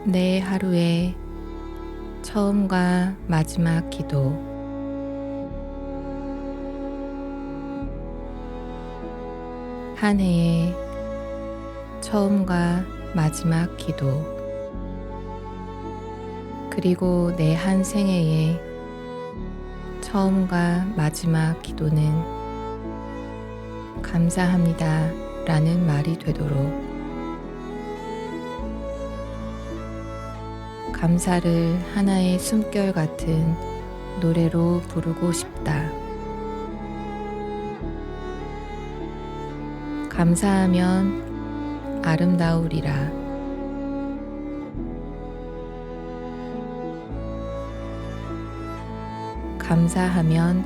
내 하루의 처음과 마지막 기도. 한 해의 처음과 마지막 기도. 그리고 내 한 생애의 처음과 마지막 기도는 감사합니다 라는 말이 되도록 감사를 하나의 숨결 같은 노래로 부르고 싶다. 감사하면 아름다우리라. 감사하면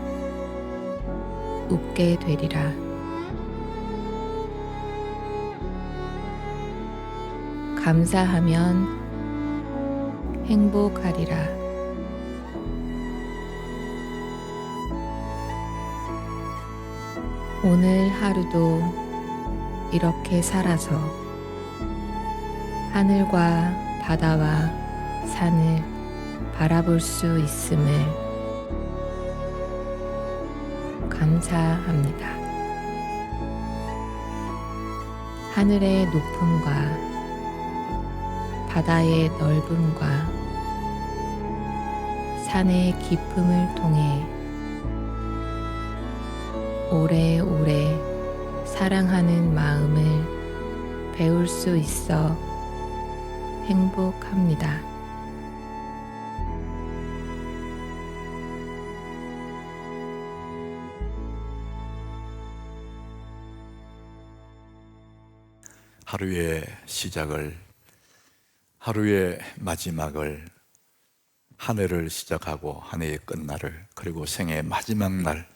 웃게 되리라. 감사하면 행복하리라. 오늘 하루도 이렇게 살아서 하늘과 바다와 산을 바라볼 수 있음을 감사합니다. 하늘의 높음과 바다의 넓음과 산의 깊음을 통해 오래오래 사랑하는 마음을 배울 수 있어 행복합니다. 하루의 시작을, 하루의 마지막을, 한 해를 시작하고 한 해의 끝날을, 그리고 생애의 마지막 날,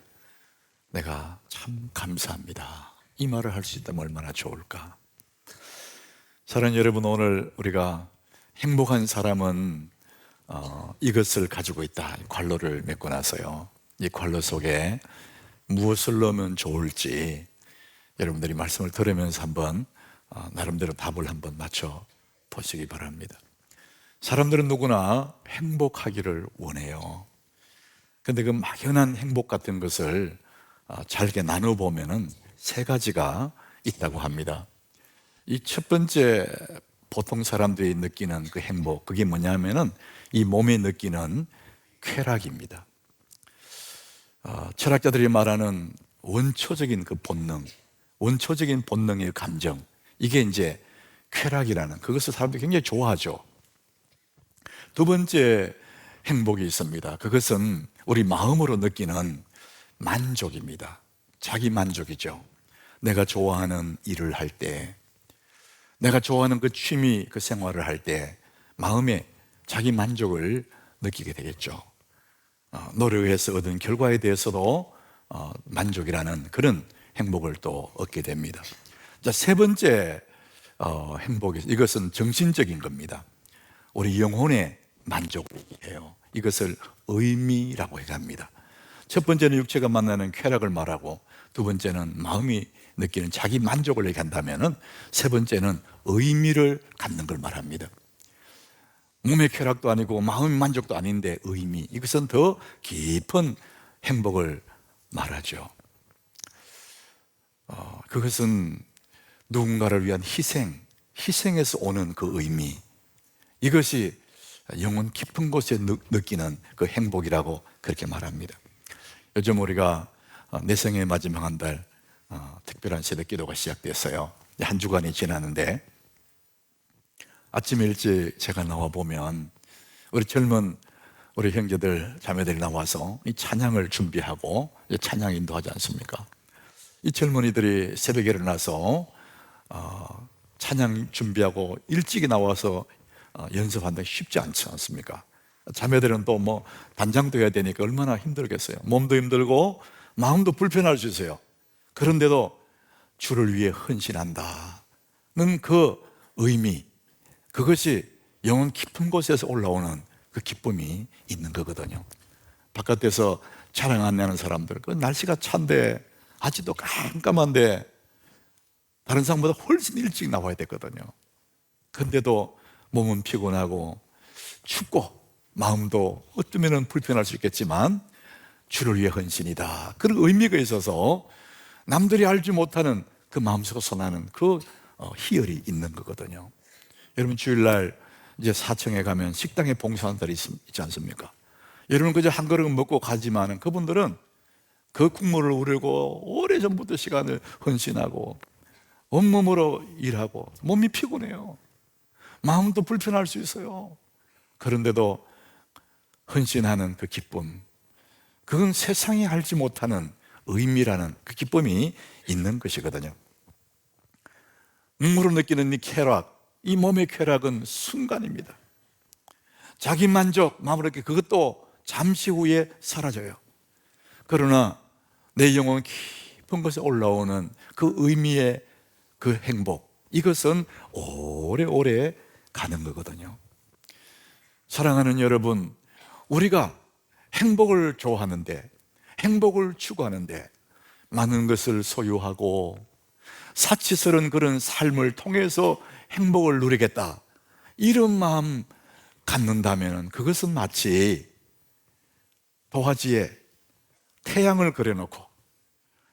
내가 참 감사합니다, 이 말을 할 수 있다면 얼마나 좋을까. 사랑하는 여러분, 오늘 우리가 행복한 사람은 이것을 가지고 있다, 관로를 맺고 나서요, 이 관로 속에 무엇을 넣으면 좋을지 여러분들이 말씀을 들으면서 한번 나름대로 답을 한번 맞춰 보시기 바랍니다. 사람들은 누구나 행복하기를 원해요. 근데 그 막연한 행복 같은 것을 잘게 나눠보면은 세 가지가 있다고 합니다. 이 첫 번째, 보통 사람들이 느끼는 그 행복, 그게 뭐냐면은 이 몸에 느끼는 쾌락입니다. 철학자들이 말하는 원초적인 그 본능, 원초적인 본능의 감정, 이게 이제 쾌락이라는, 그것을 사람들이 굉장히 좋아하죠. 두 번째 행복이 있습니다. 그것은 우리 마음으로 느끼는 만족입니다. 자기 만족이죠. 내가 좋아하는 일을 할 때, 내가 좋아하는 그 취미, 그 생활을 할 때 마음에 자기 만족을 느끼게 되겠죠. 노력해서 얻은 결과에 대해서도 만족이라는 그런 행복을 또 얻게 됩니다. 자, 세 번째 행복이, 이것은 정신적인 겁니다. 우리 영혼의 만족이에요. 이것을 의미라고 얘기합니다. 첫 번째는 육체가 만나는 쾌락을 말하고, 두 번째는 마음이 느끼는 자기 만족을 얘기한다면은, 세 번째는 의미를 갖는 걸 말합니다. 몸의 쾌락도 아니고 마음의 만족도 아닌데 의미, 이것은 더 깊은 행복을 말하죠. 그것은 누군가를 위한 희생에서 오는 그 의미, 이것이 영혼 깊은 곳에 느끼는 그 행복이라고 그렇게 말합니다. 요즘 우리가 내 생의 마지막 한 달 특별한 새벽 기도가 시작됐어요. 한 주간이 지났는데 아침 일찍 제가 나와 보면 우리 젊은 우리 형제들 자매들이 나와서 이 찬양을 준비하고 찬양 인도하지 않습니까? 이 젊은이들이 새벽에 일어나서 찬양 준비하고 일찍이 나와서 연습한다 쉽지 않지 않습니까? 자매들은 또 뭐 단장도 해야 되니까 얼마나 힘들겠어요. 몸도 힘들고 마음도 불편할 수 있어요. 그런데도 주를 위해 헌신한다는 그 의미, 그것이 영혼 깊은 곳에서 올라오는 그 기쁨이 있는 거거든요. 바깥에서 촬영 안 내는 사람들, 그 날씨가 찬데 아직도 깜깜한데 다른 사람보다 훨씬 일찍 나와야 되거든요. 근데도 몸은 피곤하고 춥고 마음도 어쩌면 불편할 수 있겠지만 주를 위해 헌신이다, 그런 의미가 있어서 남들이 알지 못하는 그 마음속에 솟아나는 그 희열이 있는 거거든요. 여러분, 주일날 이제 사청에 가면 식당에 봉사하는 사람이 있지 않습니까? 여러분, 그저 한 그릇 먹고 가지만은 그분들은 그 국물을 우리고 오래전부터 시간을 헌신하고 온몸으로 일하고 몸이 피곤해요. 마음도 불편할 수 있어요. 그런데도 헌신하는 그 기쁨, 그건 세상이 알지 못하는 의미라는 그 기쁨이 있는 것이거든요. 눈으로 느끼는 이 쾌락, 이 몸의 쾌락은 순간입니다. 자기 만족, 마음으로 이렇게 그것도 잠시 후에 사라져요. 그러나 내 영혼 깊은 곳에 올라오는 그 의미의 그 행복, 이것은 오래오래 가는 거거든요. 사랑하는 여러분, 우리가 행복을 좋아하는데, 행복을 추구하는데 많은 것을 소유하고 사치스러운 그런 삶을 통해서 행복을 누리겠다, 이런 마음 갖는다면 그것은 마치 도화지에 태양을 그려놓고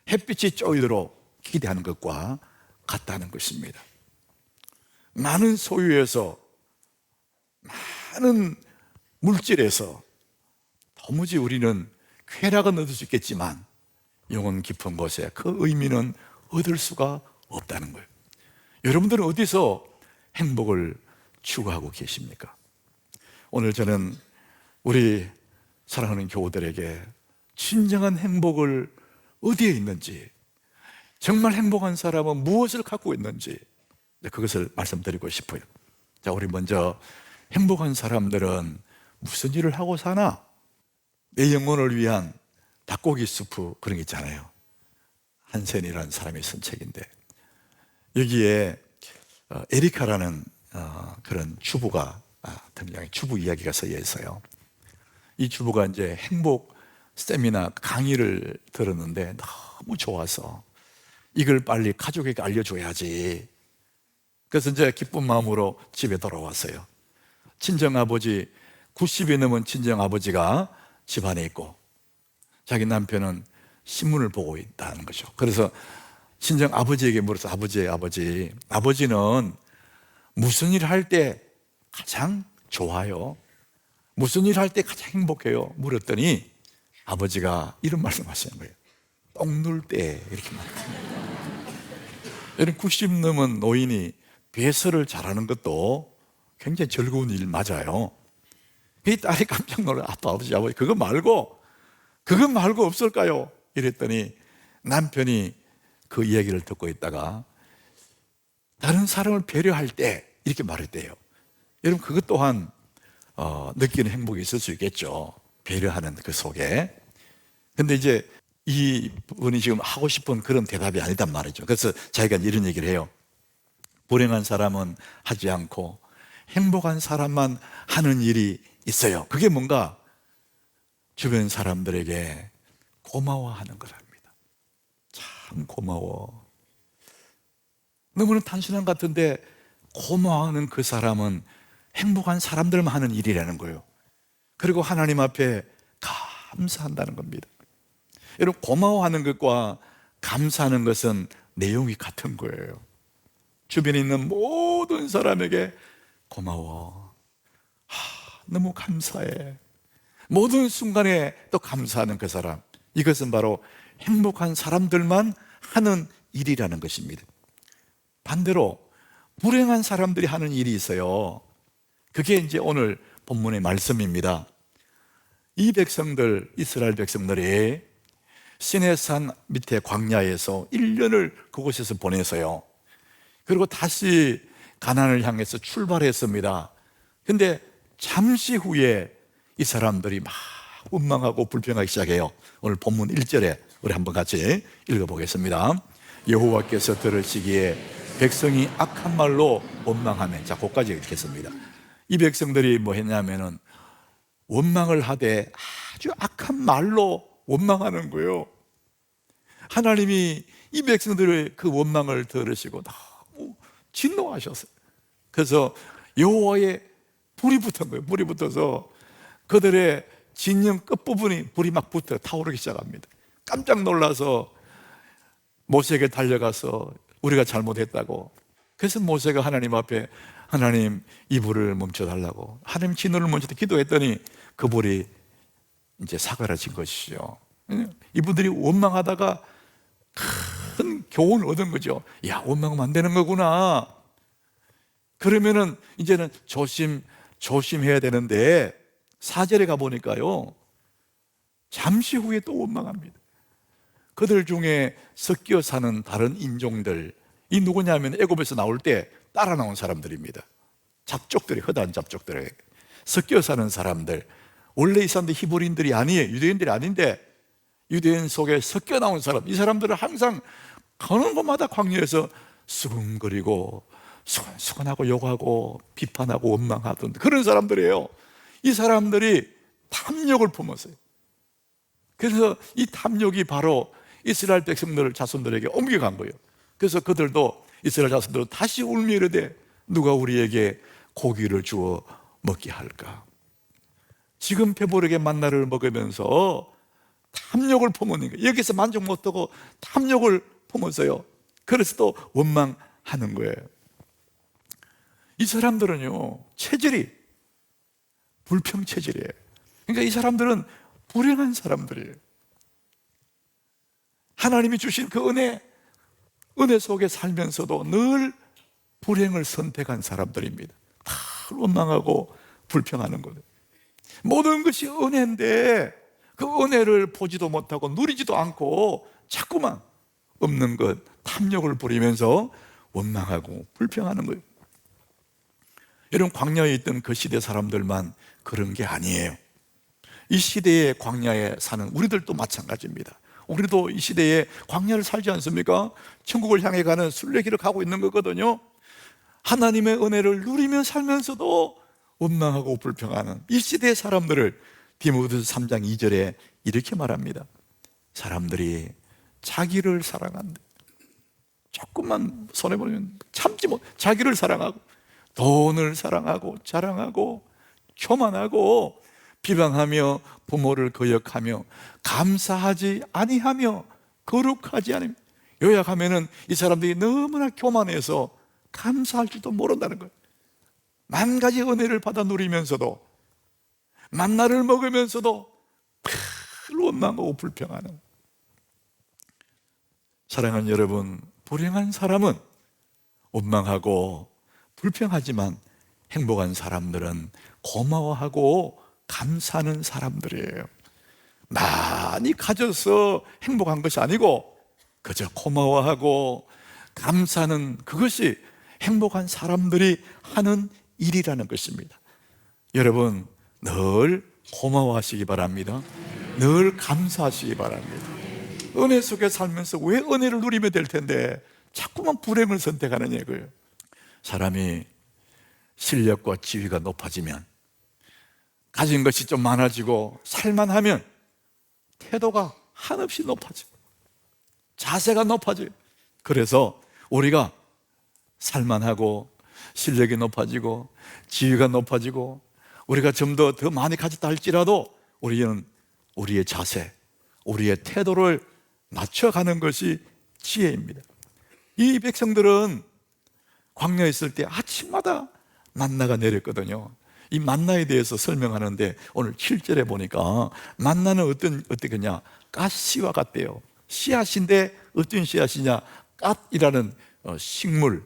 햇빛이 쪼이도록 기대하는 것과 같다는 것입니다. 많은 소유에서, 많은 물질에서 도무지 우리는 쾌락은 얻을 수 있겠지만 영혼 깊은 곳에 그 의미는 얻을 수가 없다는 거예요. 여러분들은 어디서 행복을 추구하고 계십니까? 오늘 저는 우리 사랑하는 교우들에게 진정한 행복을 어디에 있는지, 정말 행복한 사람은 무엇을 갖고 있는지 그것을 말씀드리고 싶어요. 자, 우리 먼저 행복한 사람들은 무슨 일을 하고 사나? 내 영혼을 위한 닭고기 수프, 그런 게 있잖아요. 한센이라는 사람이 쓴 책인데 여기에 에리카라는 그런 주부가 등장해, 주부 이야기가 써여 있어요. 이 주부가 이제 행복 세미나 강의를 들었는데 너무 좋아서 이걸 빨리 가족에게 알려줘야지. 그래서 이제 기쁜 마음으로 집에 돌아왔어요. 친정아버지, 90이 넘은 친정아버지가 집안에 있고 자기 남편은 신문을 보고 있다는 거죠. 그래서 친정아버지에게 물어서, 아버지는 무슨 일 할 때 가장 좋아요? 무슨 일 할 때 가장 행복해요? 물었더니 아버지가 이런 말씀 하시는 거예요. 똥 눌 때, 이렇게 말해요. 여러분, 90 넘은 노인이 배설을 잘하는 것도 굉장히 즐거운 일 맞아요. 이 딸이 깜짝 놀라, 아버지 그거 말고 없을까요? 이랬더니 남편이 그 이야기를 듣고 있다가 다른 사람을 배려할 때 이렇게 말했대요. 여러분, 그것 또한 느끼는 행복이 있을 수 있겠죠. 배려하는 그 속에. 근데 이제 이 분이 지금 하고 싶은 그런 대답이 아니단 말이죠. 그래서 자기가 이런 얘기를 해요. 불행한 사람은 하지 않고 행복한 사람만 하는 일이 있어요. 그게 뭔가 주변 사람들에게 고마워하는 거랍니다. 참 고마워. 너무나 단순한 것 같은데 고마워하는 그 사람은 행복한 사람들만 하는 일이라는 거예요. 그리고 하나님 앞에 감사한다는 겁니다. 여러분, 고마워하는 것과 감사하는 것은 내용이 같은 거예요. 주변에 있는 모든 사람에게 고마워, 너무 감사해, 모든 순간에 또 감사하는 그 사람, 이것은 바로 행복한 사람들만 하는 일이라는 것입니다. 반대로 불행한 사람들이 하는 일이 있어요. 그게 이제 오늘 본문의 말씀입니다. 이 백성들, 이스라엘 백성들이 시내산 밑에 광야에서 1년을 그곳에서 보내서요, 그리고 다시 가나안을 향해서 출발했습니다. 근데 잠시 후에 이 사람들이 막 원망하고 불평하기 시작해요. 오늘 본문 1절에 우리 한번 같이 읽어보겠습니다. 여호와께서 들으시기에 백성이 악한 말로 원망하며, 자, 거기까지 읽겠습니다. 이 백성들이 뭐 했냐면은 원망을 하되 아주 악한 말로 원망하는 거예요. 하나님이 이 백성들의 그 원망을 들으시고 너무 진노하셨어요. 그래서 여호와의 불이 붙은 거예요. 불이 붙어서 그들의 진영 끝부분이 불이 막 붙어 타오르기 시작합니다. 깜짝 놀라서 모세에게 달려가서 우리가 잘못했다고. 그래서 모세가 하나님 앞에 하나님 이 불을 멈춰달라고 하나님 진노를 멈춰 기도했더니 그 불이 이제 사그라진 것이죠. 이분들이 원망하다가 큰 교훈을 얻은 거죠. 야, 원망하면 안 되는 거구나. 그러면은 이제는 조심해야 되는데 4절에 가보니까요, 잠시 후에 또 원망합니다. 그들 중에 섞여 사는 다른 인종들, 이 누구냐면 애굽에서 나올 때 따라 나온 사람들입니다. 잡족들이, 허다한 잡족들에 섞여 사는 사람들. 원래 이 사람들이 히브리인들이 아니에요. 유대인들이 아닌데 유대인 속에 섞여 나온 사람, 이 사람들은 항상 가는 곳마다 광야에서 수근거리고 수근수근하고 욕하고 비판하고 원망하던 그런 사람들이에요. 이 사람들이 탐욕을 품었어요. 그래서 이 탐욕이 바로 이스라엘 백성들 자손들에게 옮겨간 거예요. 그래서 그들도 이스라엘 자손들도 다시 울며 이르되 누가 우리에게 고기를 주어 먹게 할까? 지금 배부르게 만나를 먹으면서 탐욕을 품으니까 여기서 만족 못하고 탐욕을 품었어요. 그래서 또 원망하는 거예요. 이 사람들은요, 체질이 불평체질이에요. 그러니까 이 사람들은 불행한 사람들이에요. 하나님이 주신 그 은혜 속에 살면서도 늘 불행을 선택한 사람들입니다. 다 원망하고 불평하는 거예요. 모든 것이 은혜인데 그 은혜를 보지도 못하고 누리지도 않고 자꾸만 없는 것, 탐욕을 부리면서 원망하고 불평하는 거예요. 여러분, 광야에 있던 그 시대 사람들만 그런 게 아니에요. 이 시대의 광야에 사는 우리들도 마찬가지입니다. 우리도 이 시대에 광야를 살지 않습니까? 천국을 향해 가는 순례길을 가고 있는 거거든요. 하나님의 은혜를 누리며 살면서도 원망하고 불평하는 이 시대의 사람들을 디모데후서 3장 2절에 이렇게 말합니다. 사람들이 자기를 사랑한다. 조금만 손해보면 참지 못, 자기를 사랑하고 돈을 사랑하고 자랑하고 교만하고 비방하며 부모를 거역하며 감사하지 아니하며 거룩하지 않으며. 요약하면은 이 사람들이 너무나 교만해서 감사할 줄도 모른다는 거예요. 만 가지 은혜를 받아 누리면서도 만나를 먹으면서도 원망하고 불평하는. 사랑하는 여러분, 불행한 사람은 원망하고 불평하지만 행복한 사람들은 고마워하고 감사하는 사람들이에요. 많이 가져서 행복한 것이 아니고 그저 고마워하고 감사하는 그것이 행복한 사람들이 하는 일이라는 것입니다. 여러분, 늘 고마워하시기 바랍니다. 늘 감사하시기 바랍니다. 은혜 속에 살면서 왜 은혜를 누리면 될 텐데 자꾸만 불행을 선택하는 얘기예요. 사람이 실력과 지위가 높아지면, 가진 것이 좀 많아지고 살만하면 태도가 한없이 높아져요. 자세가 높아져요. 그래서 우리가 살만하고 실력이 높아지고 지위가 높아지고 우리가 좀 더 많이 가졌다 할지라도 우리는 우리의 자세, 우리의 태도를 낮춰가는 것이 지혜입니다. 이 백성들은 광야에 있을 때 아침마다 만나가 내렸거든요. 이 만나에 대해서 설명하는데 오늘 7절에 보니까 만나는 어떻겠냐? 가시와 같대요. 씨앗인데 어떤 씨앗이냐? 갓이라는 식물,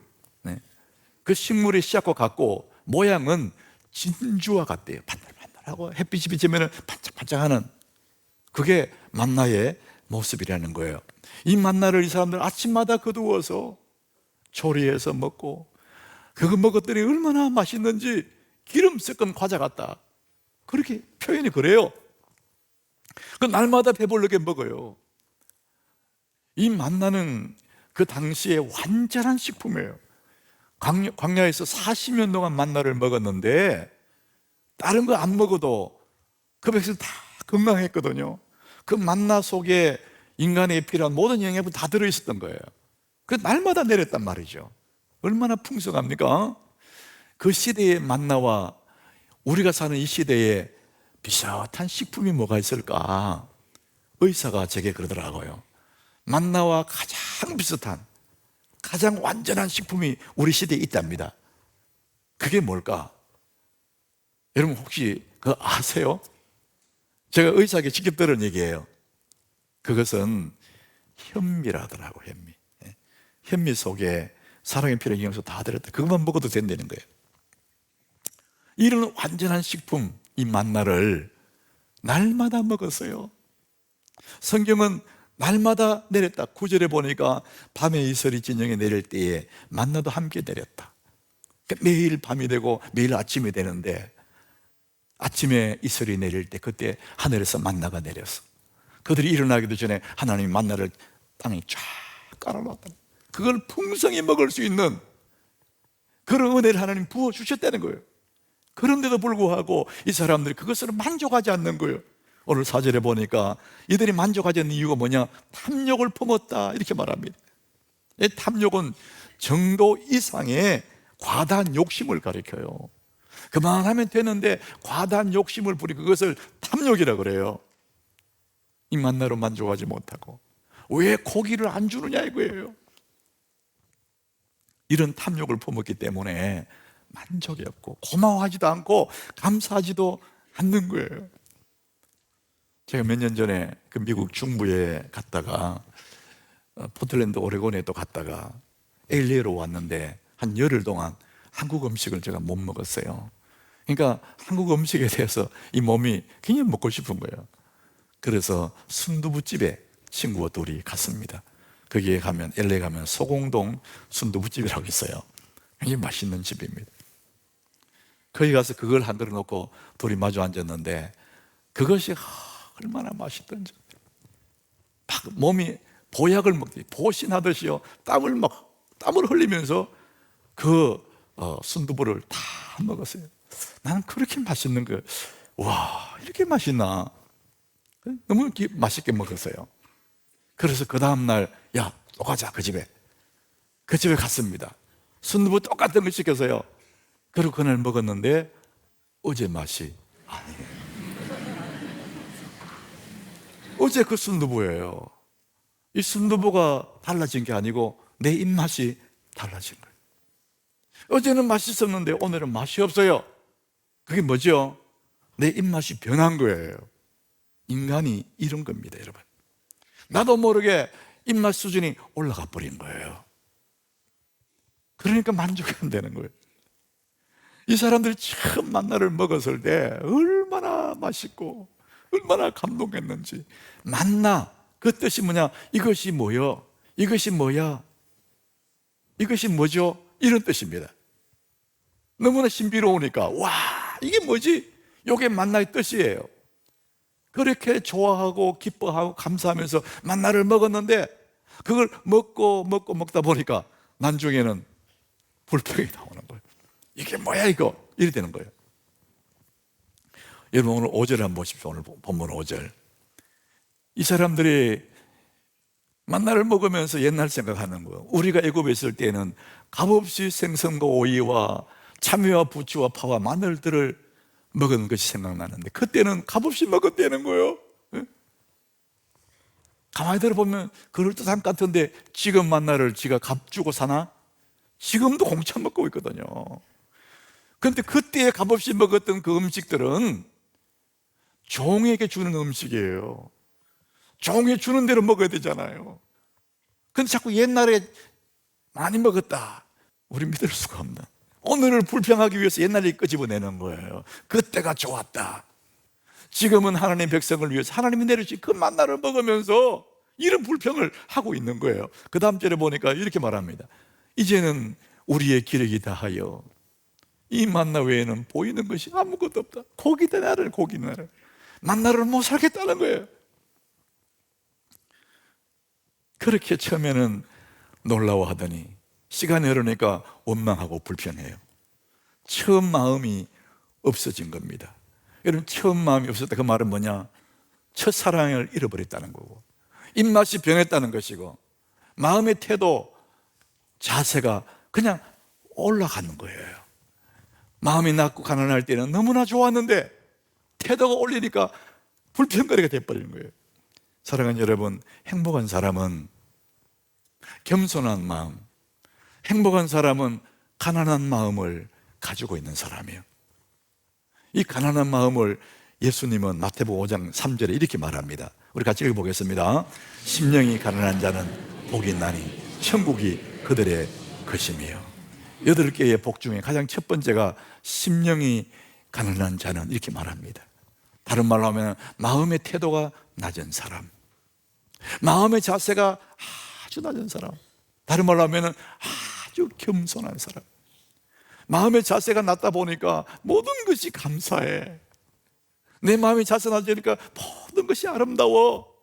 그 식물의 씨앗과 같고 모양은 진주와 같대요. 반들반들하고 햇빛이 비치면 반짝반짝하는, 그게 만나의 모습이라는 거예요. 이 만나를 이 사람들 아침마다 거두어서 조리해서 먹고, 그거 먹었더니 얼마나 맛있는지 기름 섞은 과자 같다, 그렇게 표현이 그래요. 그 날마다 배부르게 먹어요. 이 만나는 그 당시에 완전한 식품이에요. 광야에서 40년 동안 만나를 먹었는데 다른 거 안 먹어도 그 백성 다 건강했거든요. 그 만나 속에 인간에게 필요한 모든 영양분 다 들어있었던 거예요. 그 날마다 내렸단 말이죠. 얼마나 풍성합니까? 그 시대의 만나와 우리가 사는 이 시대에 비슷한 식품이 뭐가 있을까? 의사가 제게 그러더라고요. 만나와 가장 비슷한, 가장 완전한 식품이 우리 시대에 있답니다. 그게 뭘까? 여러분 혹시 그거 아세요? 제가 의사에게 직접 들은 얘기예요. 그것은 현미라더라고. 현미. 현미 속에 사랑의 피를 영양소 다 들었다. 그것만 먹어도 된다는 거예요. 이런 완전한 식품, 이 만나를 날마다 먹었어요. 성경은 날마다 내렸다. 9절에 보니까 밤에 이슬이 진영에 내릴 때에 만나도 함께 내렸다. 그러니까 매일 밤이 되고 매일 아침이 되는데, 아침에 이슬이 내릴 때 그때 하늘에서 만나가 내렸어. 그들이 일어나기도 전에 하나님이 만나를 땅에 쫙 깔아놨다. 그걸 풍성히 먹을 수 있는 그런 은혜를 하나님 부어주셨다는 거예요. 그런데도 불구하고 이 사람들이 그것으로 만족하지 않는 거예요. 오늘 4절에 보니까 이들이 만족하지 않는 이유가 뭐냐? 탐욕을 품었다, 이렇게 말합니다. 이 탐욕은 정도 이상의 과다한 욕심을 가리켜요. 그만하면 되는데 과다한 욕심을 부리고 그것을 탐욕이라고 그래요. 이 만나로 만족하지 못하고 왜 고기를 안 주느냐 이거예요. 이런 탐욕을 품었기 때문에 만족이 없고 고마워하지도 않고 감사하지도 않는 거예요. 제가 몇 년 전에 그 미국 중부에 갔다가 포틀랜드 오레곤에 또 갔다가 LA로 왔는데 한 열흘 동안 한국 음식을 제가 못 먹었어요. 그러니까 한국 음식에 대해서 이 몸이 굉장히 먹고 싶은 거예요. 그래서 순두부집에 친구와 둘이 갔습니다. 거기에 가면, LA 가면 소공동 순두부집이라고 있어요. 굉장히 맛있는 집입니다. 거기 가서 그걸 한 그릇 놓고 둘이 마주 앉았는데 그것이 얼마나 맛있던지, 막 몸이 보약을 먹듯이 보신하듯이요, 땀을 흘리면서 그 순두부를 다 먹었어요. 나는 그렇게 맛있는 거, 와, 이렇게 맛있나? 너무 맛있게 먹었어요. 그래서 그 다음날, 야, 또 가자, 그 집에 갔습니다. 순두부 똑같은 걸 시켜서요. 그리고 그날 먹었는데 어제 맛이 아니에요. 어제 그 순두부예요. 이 순두부가 달라진 게 아니고 내 입맛이 달라진 거예요. 어제는 맛있었는데 오늘은 맛이 없어요. 그게 뭐죠? 내 입맛이 변한 거예요. 인간이 이런 겁니다, 여러분. 나도 모르게 입맛 수준이 올라가 버린 거예요. 그러니까 만족이 안 되는 거예요. 이 사람들이 처음 만나를 먹었을 때 얼마나 맛있고 얼마나 감동했는지. 만나, 그 뜻이 뭐냐? 이것이 뭐요? 이것이 뭐야? 이것이 뭐죠? 이런 뜻입니다. 너무나 신비로우니까, 와, 이게 뭐지? 이게 만나의 뜻이에요. 그렇게 좋아하고 기뻐하고 감사하면서 만나를 먹었는데 그걸 먹다 보니까 나중에는 불평이 나오는 거예요. 이게 뭐야 이거? 이래 되는 거예요. 여러분 오늘 5절 한번 보십시오. 오늘 본문 5절. 이 사람들이 만나를 먹으면서 옛날 생각하는 거예요. 우리가 애굽에 있을 때는 값없이 생선과 오이와 참외와 부추와 파와 마늘들을 먹은 것이 생각나는데 그때는 값없이 먹었다는 거예요. 가만히 들어보면 그럴듯한 것 같은데 지금 만나를 지가 값 주고 사나? 지금도 공짜 먹고 있거든요. 그런데 그때 값없이 먹었던 그 음식들은 종에게 주는 음식이에요. 종에 주는 대로 먹어야 되잖아요. 근데 자꾸 옛날에 많이 먹었다, 우리 믿을 수가 없는, 오늘을 불평하기 위해서 옛날을 끄집어내는 거예요. 그때가 좋았다. 지금은 하나님 백성을 위해서 하나님이 내려주신 그 만나를 먹으면서 이런 불평을 하고 있는 거예요. 그 다음 절에 보니까 이렇게 말합니다. 이제는 우리의 기력이 다하여 이 만나 외에는 보이는 것이 아무것도 없다. 고기다 나를, 고기 나를. 만나를 못 살겠다는 거예요. 그렇게 처음에는 놀라워하더니 시간이 흐르니까 원망하고 불평해요. 처음 마음이 없어진 겁니다. 여러분, 처음 마음이 없었다, 그 말은 뭐냐? 첫사랑을 잃어버렸다는 거고, 입맛이 변했다는 것이고, 마음의 태도, 자세가 그냥 올라가는 거예요. 마음이 낮고 가난할 때는 너무나 좋았는데 태도가 올리니까 불평거리가 돼버리는 거예요. 사랑하는 여러분, 행복한 사람은 겸손한 마음, 행복한 사람은 가난한 마음을 가지고 있는 사람이에요. 이 가난한 마음을 예수님은 마태복음 5장 3절에 이렇게 말합니다. 우리 같이 읽어보겠습니다. 심령이 가난한 자는 복이 있나니 천국이 그들의 것임이요. 8개의 복 중에 가장 첫 번째가 심령이 가난한 자는 이렇게 말합니다. 다른 말로 하면 마음의 태도가 낮은 사람, 마음의 자세가 아주 낮은 사람, 다른 말로 하면 아주 겸손한 사람. 마음의 자세가 낮다 보니까 모든 것이 감사해. 내 마음의 자세가 낮으니까 모든 것이 아름다워.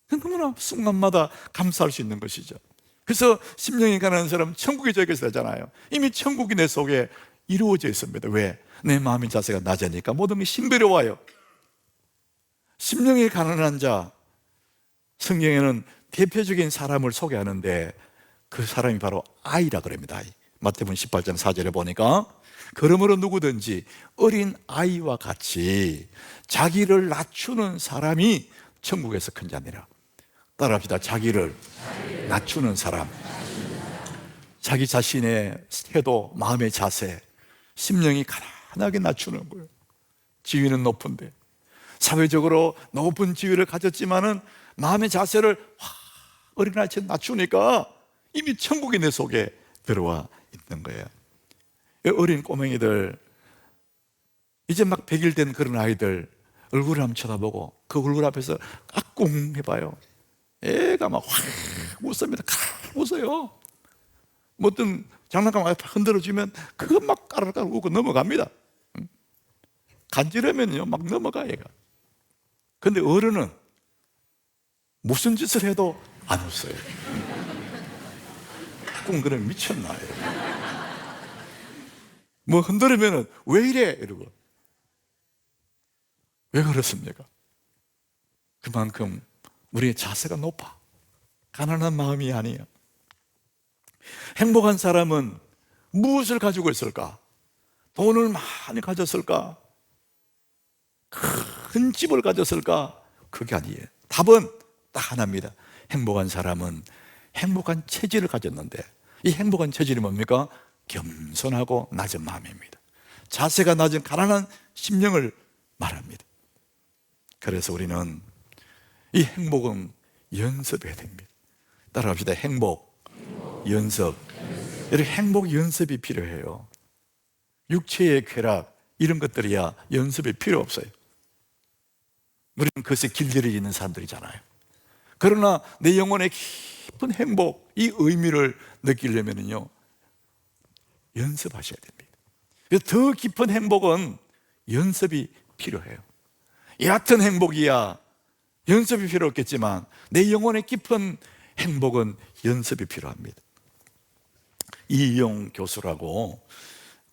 너무나 순간마다 감사할 수 있는 것이죠. 그래서 심령이 가난한 사람은 천국이 저에게 되잖아요. 이미 천국이 내 속에 이루어져 있습니다. 왜? 내 마음의 자세가 낮으니까 모든 것이 신비로워요. 심령이 가난한 자, 성경에는 대표적인 사람을 소개하는데 그 사람이 바로 아이라 그럽니다. 아이. 마태복음 18장 4절에 보니까 그러므로 누구든지 어린 아이와 같이 자기를 낮추는 사람이 천국에서 큰 자니라. 따라합시다. 자기를 낮추는 사람. 자기 자신의 태도, 마음의 자세, 심령이 가난하게 낮추는 거예요. 지위는 높은데, 사회적으로 높은 지위를 가졌지만은 마음의 자세를 어린아이처럼 낮추니까 이미 천국이 내 속에 들어와 있는 거예요. 어린 꼬맹이들, 이제 막 100일 된 그런 아이들 얼굴을 한번 쳐다보고 그 얼굴 앞에서 깍꿍 해봐요. 애가 막 확 웃습니다. 웃어요. 뭐 어떤 장난감 흔들어주면 그거 막 까르르 웃고 넘어갑니다. 간지러면요 막 넘어가 얘가. 근데 어른은 무슨 짓을 해도 안 웃어요. 깍꿍 그러면 미쳤나 얘. 뭐 흔들으면 왜 이래 이러고. 왜 그렇습니까? 그만큼 우리의 자세가 높아. 가난한 마음이 아니에요. 행복한 사람은 무엇을 가지고 있을까? 돈을 많이 가졌을까? 큰 집을 가졌을까? 그게 아니에요. 답은 딱 하나입니다. 행복한 사람은 행복한 체질을 가졌는데, 이 행복한 체질이 뭡니까? 겸손하고 낮은 마음입니다. 자세가 낮은 가난한 심령을 말합니다. 그래서 우리는 이 행복은 연습해야 됩니다. 따라합시다. 행복, 연습. 이렇게 행복 연습이 필요해요. 육체의 쾌락 이런 것들이야 연습이 필요 없어요. 우리는 그것에 길들여져 있는 사람들이잖아요. 그러나 내 영혼의 깊은 행복, 이 의미를 느끼려면요 연습하셔야 됩니다. 더 깊은 행복은 연습이 필요해요. 얕은 행복이야 연습이 필요 없겠지만 내 영혼의 깊은 행복은 연습이 필요합니다. 이희용 교수라고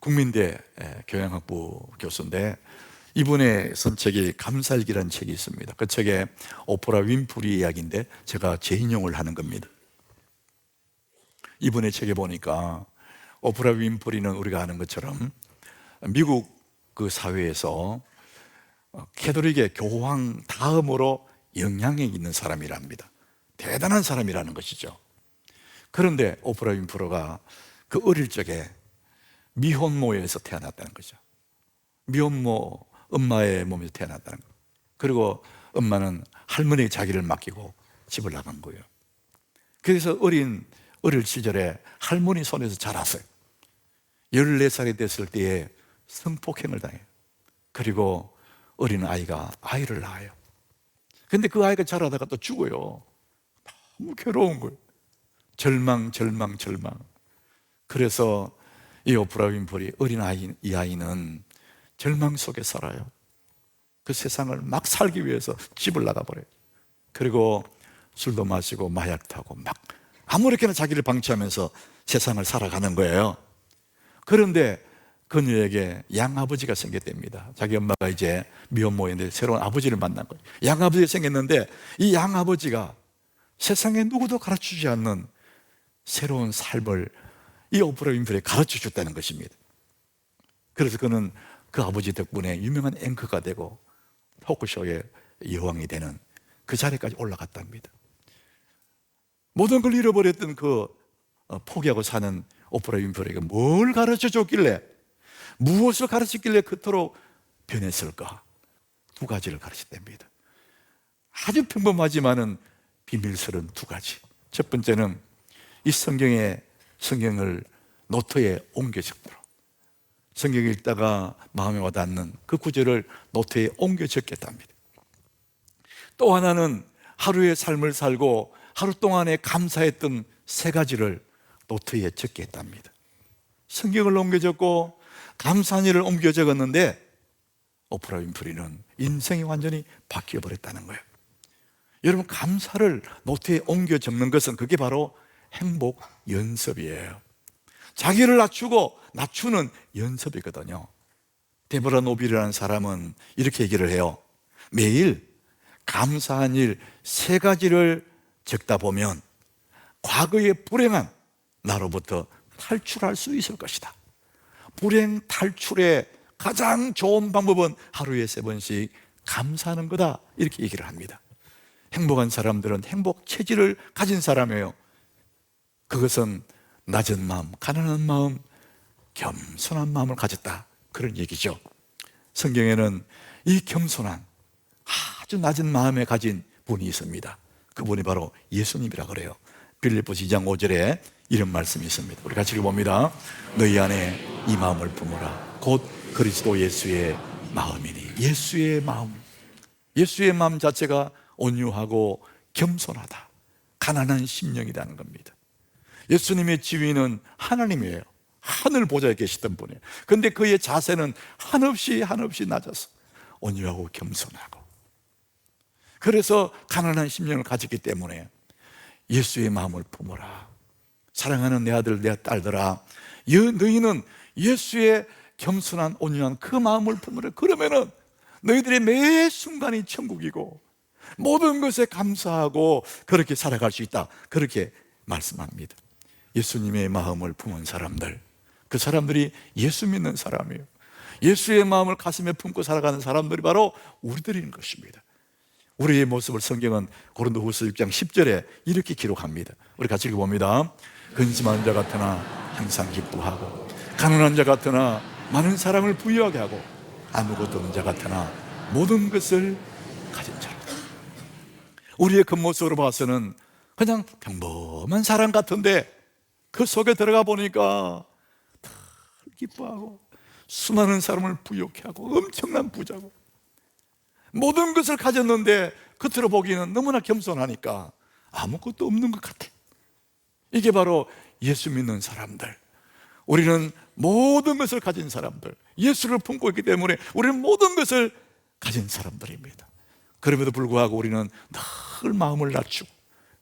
국민대 교양학부 교수인데, 이분의 쓴 책이 감살기라는 책이 있습니다. 그 책에 오프라 윈프리 이야기인데 제가 재인용을 하는 겁니다. 이분의 책에 보니까 오프라 윈프리는 우리가 아는 것처럼 미국 그 사회에서 캐톨릭의 교황 다음으로 영향이 있는 사람이랍니다. 대단한 사람이라는 것이죠. 그런데 오프라 윈프리가 그 어릴 적에 미혼모에서 태어났다는 거죠. 미혼모 엄마의 몸에서 태어났다는 거예요. 그리고 엄마는 할머니에게 자기를 맡기고 집을 나간 거예요. 그래서 어릴 시절에 할머니 손에서 자랐어요. 14살이 됐을 때에 성폭행을 당해요. 그리고 어린 아이가 아이를 낳아요. 근데 그 아이가 자라다가 또 죽어요. 너무 괴로운 거예요. 절망. 그래서 이 오프라 윈프리 이 아이는 절망 속에 살아요. 그 세상을 막 살기 위해서 집을 나가버려요. 그리고 술도 마시고 마약 타고 막 아무렇게나 자기를 방치하면서 세상을 살아가는 거예요. 그런데 그녀에게 양아버지가 생겼답니다. 자기 엄마가 이제 미혼모인데 새로운 아버지를 만난 거예요. 양아버지가 생겼는데 이 양아버지가 세상에 누구도 가르쳐주지 않는 새로운 삶을 이 오프라 윈프리에 가르쳐 줬다는 것입니다. 그래서 그는 그 아버지 덕분에 유명한 앵커가 되고 토크쇼의 여왕이 되는 그 자리까지 올라갔답니다. 모든 걸 잃어버렸던 그 포기하고 사는 오프라 윈프리가 뭘 가르쳐 줬길래, 무엇을 가르쳤길래 그토록 변했을까? 두 가지를 가르쳤답니다. 아주 평범하지만은 비밀스러운 두 가지. 첫 번째는 이 성경을 노트에 옮겨 적도록, 성경 읽다가 마음에 와닿는 그 구절을 노트에 옮겨 적겠답니다. 또 하나는 하루의 삶을 살고 하루 동안에 감사했던 세 가지를 노트에 적게 했답니다. 성경을 옮겨 적고 감사한 일을 옮겨 적었는데 오프라 윈프리는 인생이 완전히 바뀌어 버렸다는 거예요. 여러분, 감사를 노트에 옮겨 적는 것은 그게 바로 행복 연습이에요. 자기를 낮추는 연습이거든요. 데보라 노빌이라는 사람은 이렇게 얘기를 해요. 매일 감사한 일 세 가지를 적다 보면 과거의 불행한 나로부터 탈출할 수 있을 것이다. 불행 탈출의 가장 좋은 방법은 하루에 3번씩 감사하는 거다, 이렇게 얘기를 합니다. 행복한 사람들은 행복 체질을 가진 사람이에요. 그것은 낮은 마음, 가난한 마음, 겸손한 마음을 가졌다, 그런 얘기죠. 성경에는 이 겸손한 아주 낮은 마음에 가진 분이 있습니다. 그분이 바로 예수님이라 그래요. 빌립보서 2장 5절에 이런 말씀이 있습니다. 우리 같이 읽어봅니다. 너희 안에 이 마음을 품으라. 곧 그리스도 예수의 마음이니. 예수의 마음 자체가 온유하고 겸손하다, 가난한 심령이라는 겁니다. 예수님의 지위는 하나님이에요. 하늘 보좌에 계시던 분이에요. 그런데 그의 자세는 한없이 낮아서 온유하고 겸손하고, 그래서 가난한 심령을 가졌기 때문에 예수의 마음을 품어라. 사랑하는 내 아들 내 딸들아, 너희는 예수의 겸손한 온유한 그 마음을 품으라. 그러면은 너희들의 매 순간이 천국이고 모든 것에 감사하고 그렇게 살아갈 수 있다, 그렇게 말씀합니다. 예수님의 마음을 품은 사람들, 그 사람들이 예수 믿는 사람이에요. 예수의 마음을 가슴에 품고 살아가는 사람들이 바로 우리들인 것입니다. 우리의 모습을 성경은 고린도후서 6장 10절에 이렇게 기록합니다. 우리 같이 읽어봅니다. 근심한 자 같으나 항상 기뻐하고, 가난한 자 같으나 많은 사랑을 부유하게 하고, 아무것도 없는 자 같으나 모든 것을 가진 자. 우리의 겉모습으로 봐서는 그냥 평범한 사람 같은데 그 속에 들어가 보니까 다 기뻐하고, 수많은 사람을 부욕해 하고, 엄청난 부자고, 모든 것을 가졌는데 겉으로 보기에는 너무나 겸손하니까 아무것도 없는 것 같아. 이게 바로 예수 믿는 사람들, 우리는 모든 것을 가진 사람들, 예수를 품고 있기 때문에 우리는 모든 것을 가진 사람들입니다. 그럼에도 불구하고 우리는 늘 마음을 낮추고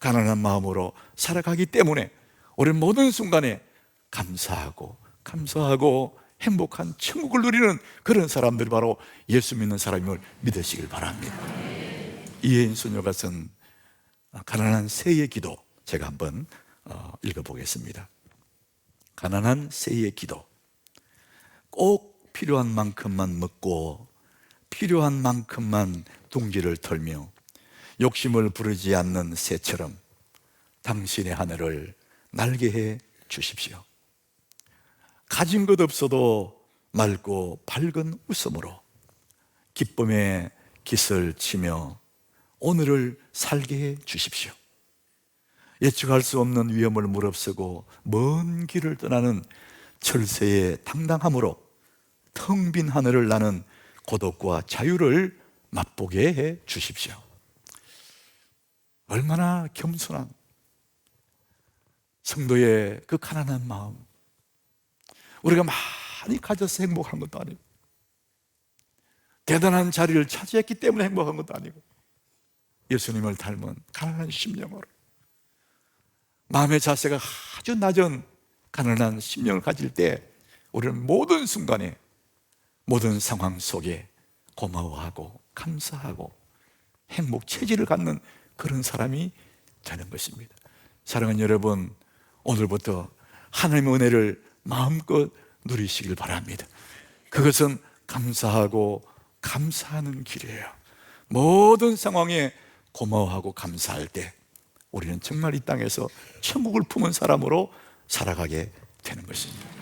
가난한 마음으로 살아가기 때문에 우리는 모든 순간에 감사하고 행복한 천국을 누리는 그런 사람들이 바로 예수 믿는 사람임을 믿으시길 바랍니다. 이혜인 수녀가 쓴 가난한 새의 기도, 제가 한번 읽어보겠습니다. 가난한 새의 기도. 꼭 필요한 만큼만 먹고 필요한 만큼만 둥지를 털며 욕심을 부르지 않는 새처럼 당신의 하늘을 날게 해 주십시오. 가진 것 없어도 맑고 밝은 웃음으로 기쁨의 깃을 치며 오늘을 살게 해 주십시오. 예측할 수 없는 위험을 무릅쓰고 먼 길을 떠나는 철새의 당당함으로 텅 빈 하늘을 나는 고독과 자유를 맛보게 해 주십시오. 얼마나 겸손한 성도의 그 가난한 마음, 우리가 많이 가져서 행복한 것도 아니고 대단한 자리를 차지했기 때문에 행복한 것도 아니고 예수님을 닮은 가난한 심령으로 마음의 자세가 아주 낮은 가난한 심령을 가질 때 우리는 모든 순간에 모든 상황 속에 고마워하고 감사하고 행복 체질을 갖는 그런 사람이 되는 것입니다. 사랑하는 여러분, 오늘부터 하나님의 은혜를 마음껏 누리시길 바랍니다. 그것은 감사하고 감사하는 길이에요. 모든 상황에 고마워하고 감사할 때 우리는 정말 이 땅에서 천국을 품은 사람으로 살아가게 되는 것입니다.